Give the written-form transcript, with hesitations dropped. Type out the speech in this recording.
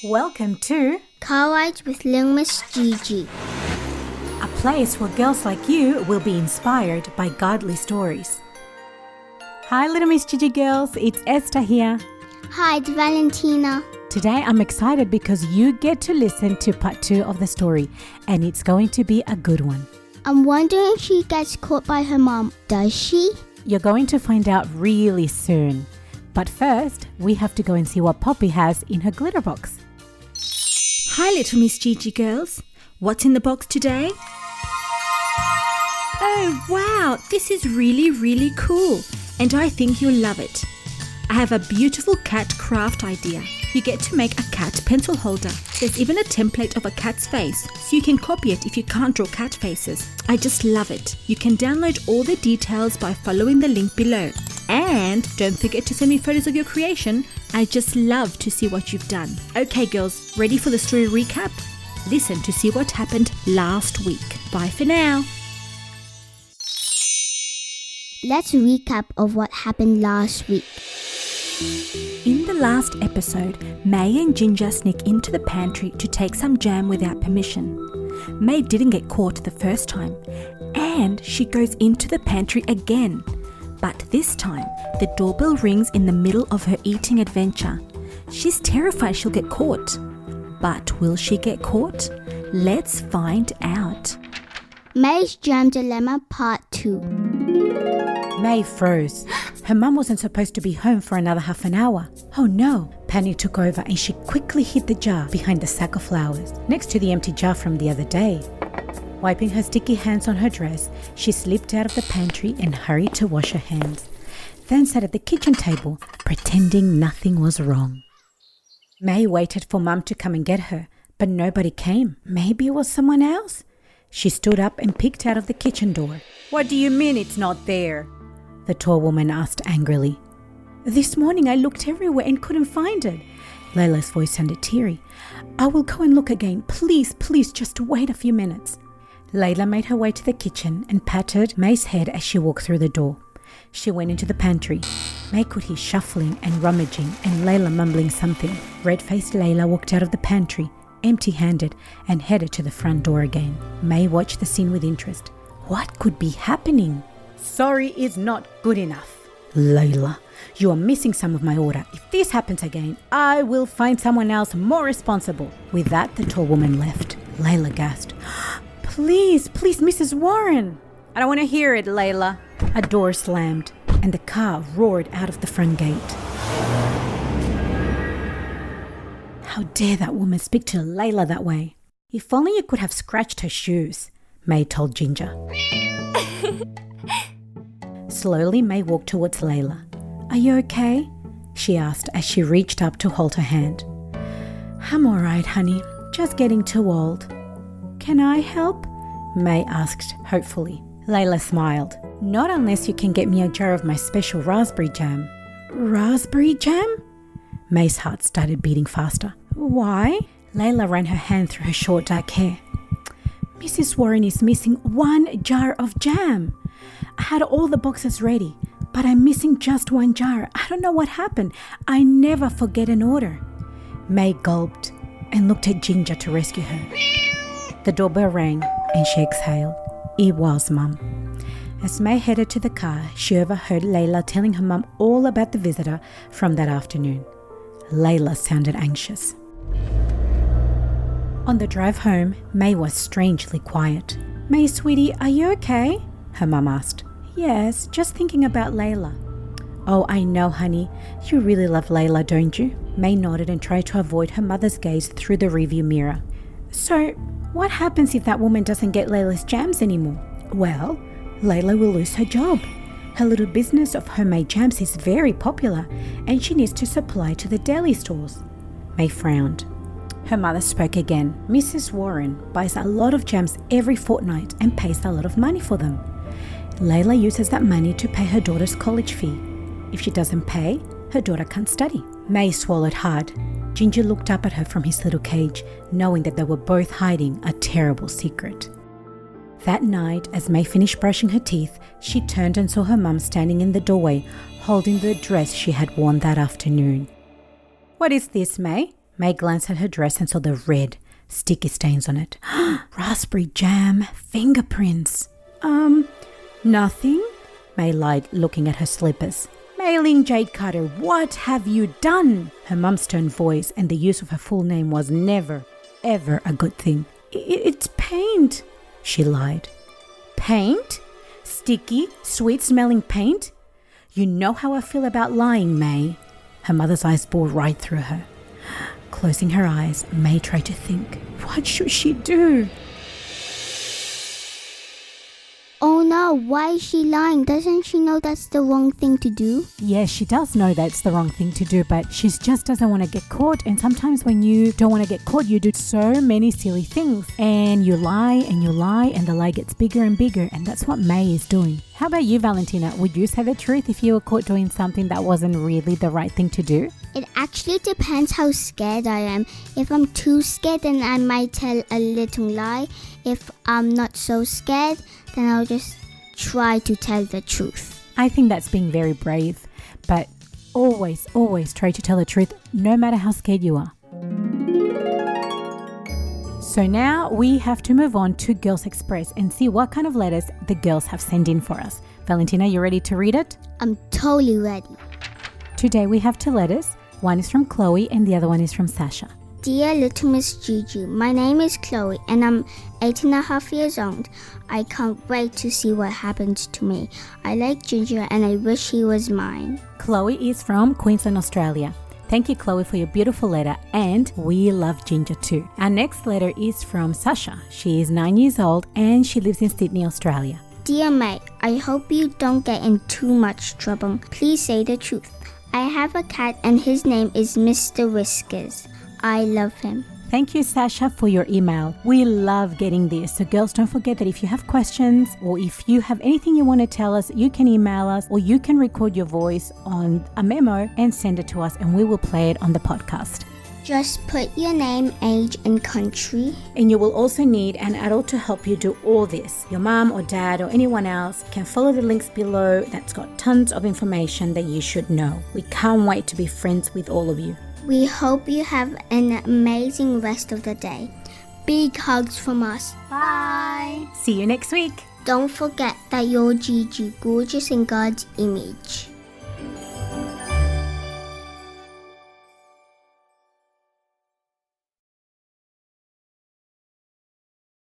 Welcome to Car Rides with Little Miss Gigi. a place where girls like you will be inspired by godly stories. Hi, Little Miss Gigi girls, it's Esther here. Hi, it's Valentina. Today I'm excited because you get to listen to part 2 of the story, and it's going to be a good one. I'm wondering if she gets caught by her mom. Does she? You're going to find out really soon. But first, we have to go and see what Poppy has in her glitter box. Hi, Little Miss Gigi girls. What's in the box today? Oh, wow, this is really cool, and I think you'll love it. I have a beautiful cat craft idea. You get to make a cat pencil holder. There's even a template of a cat's face, so you can copy it if you can't draw cat faces. I just love it. You can download all the details by following the link below. And don't forget to send me photos of your creation. I just love to see what you've done. Okay, girls, ready for the story recap? Listen to see what happened last week. Bye for now. Let's recap of what happened last week. In the last episode, May and Ginger sneak into the pantry to take some jam without permission. May didn't get caught the first time, and she goes into the pantry again. But this time, the doorbell rings in the middle of her eating adventure. She's terrified she'll get caught. But will she get caught? Let's find out. May's Jam Dilemma Part 2. May froze. Her mum wasn't supposed to be home for another half an hour. Oh no! Panic took over and she quickly hid the jar behind the sack of flowers, next to the empty jar from the other day. Wiping her sticky hands on her dress, she slipped out of the pantry and hurried to wash her hands. Then sat at the kitchen table, pretending nothing was wrong. May waited for Mum to come and get her, but nobody came. Maybe it was someone else? She stood up and peeked out of the kitchen door. "What do you mean it's not there?" the tall woman asked angrily. "This morning I looked everywhere and couldn't find it." Layla's voice sounded teary. "I will go and look again. Please, just wait a few minutes." Layla made her way to the kitchen and patted May's head as she walked through the door. She went into the pantry. May could hear shuffling and rummaging and Layla mumbling something. Red-faced Layla walked out of the pantry, empty-handed, and headed to the front door again. May watched the scene with interest. What could be happening? "Sorry is not good enough. Layla, you are missing some of my order. If this happens again, I will find someone else more responsible." With that, the tall woman left. Layla gasped. Please, Mrs. Warren." "I don't want to hear it, Layla." A door slammed and the car roared out of the front gate. How dare that woman speak to Layla that way? If only you could have scratched her shoes, May told Ginger. Slowly, May walked towards Layla. "Are you okay?" she asked as she reached up to hold her hand. "I'm all right, honey. Just getting too old." "Can I help?" May asked hopefully. Layla smiled. "Not unless you can get me a jar of my special raspberry jam." "Raspberry jam?" May's heart started beating faster. "Why?" Layla ran her hand through her short dark hair. "Mrs. Warren is missing one jar of jam. I had all the boxes ready, but I'm missing just one jar. I don't know what happened. I never forget an order." May gulped and looked at Ginger to rescue her. The doorbell rang and she exhaled. It was Mum. As May headed to the car, she overheard Layla telling her mum all about the visitor from that afternoon. Layla sounded anxious. On the drive home, May was strangely quiet. "May, sweetie, are you okay?" her mum asked. "Yes, just thinking about Layla." "Oh, I know, honey. You really love Layla, don't you?" May nodded and tried to avoid her mother's gaze through the rearview mirror. "So, what happens if that woman doesn't get Layla's jams anymore?" "Well, Layla will lose her job. Her little business of homemade jams is very popular and she needs to supply to the deli stores." May frowned. Her mother spoke again. "Mrs. Warren buys a lot of jams every fortnight and pays a lot of money for them. Layla uses that money to pay her daughter's college fee. If she doesn't pay, her daughter can't study." May swallowed hard. Ginger looked up at her from his little cage, knowing that they were both hiding a terrible secret. That night, as May finished brushing her teeth, she turned and saw her mum standing in the doorway, holding the dress she had worn that afternoon. "What is this, May?" May glanced at her dress and saw the red, sticky stains on it. Raspberry jam, fingerprints. Nothing, May lied, looking at her slippers. Mei-ling Jade Carter, what have you done? Her mum's stern voice and the use of her full name was never, ever a good thing. It's paint, she lied. Paint? Sticky, sweet-smelling paint? You know how I feel about lying, May. Her mother's eyes bored right through her. Closing her eyes, May tried to think. What should she do? Oh no, why is she lying? Doesn't she know that's the wrong thing to do? Yes, she does know that's the wrong thing to do, but she just doesn't want to get caught. And sometimes when you don't want to get caught, you do so many silly things. And you lie, and the lie gets bigger and bigger. And that's what May is doing. How about you, Valentina? Would you say the truth if you were caught doing something that wasn't really the right thing to do? It actually depends how scared I am. If I'm too scared, then I might tell a little lie. If I'm not so scared, then I'll just try to tell the truth. I think that's being very brave, but always try to tell the truth, no matter how scared you are. So now we have to move on to Girls Express and see what kind of letters the girls have sent in for us. Valentina, you ready to read it? I'm totally ready. Today we have 2 letters. One is from Chloe and the other one is from Sasha. Dear Little Miss Juju, my name is Chloe and I'm 8.5 years old. I can't wait to see what happens to me. I like Ginger and I wish he was mine. Chloe is from Queensland, Australia. Thank you, Chloe, for your beautiful letter, and we love Ginger too. Our next letter is from Sasha. She is 9 years old and she lives in Sydney, Australia. Dear May, I hope you don't get in too much trouble. Please say the truth. I have a cat and his name is Mr. Whiskers. I love him. Thank you, Sasha, for your email. We love getting this. So girls, don't forget that if you have questions or if you have anything you want to tell us, you can email us or you can record your voice on a memo and send it to us and we will play it on the podcast. Just put your name, age, and country. And you will also need an adult to help you do all this. Your mom or dad or anyone else can follow the links below. That's got tons of information that you should know. We can't wait to be friends with all of you. We hope you have an amazing rest of the day. Big hugs from us. Bye. See you next week. Don't forget that you're Gigi, gorgeous in God's image.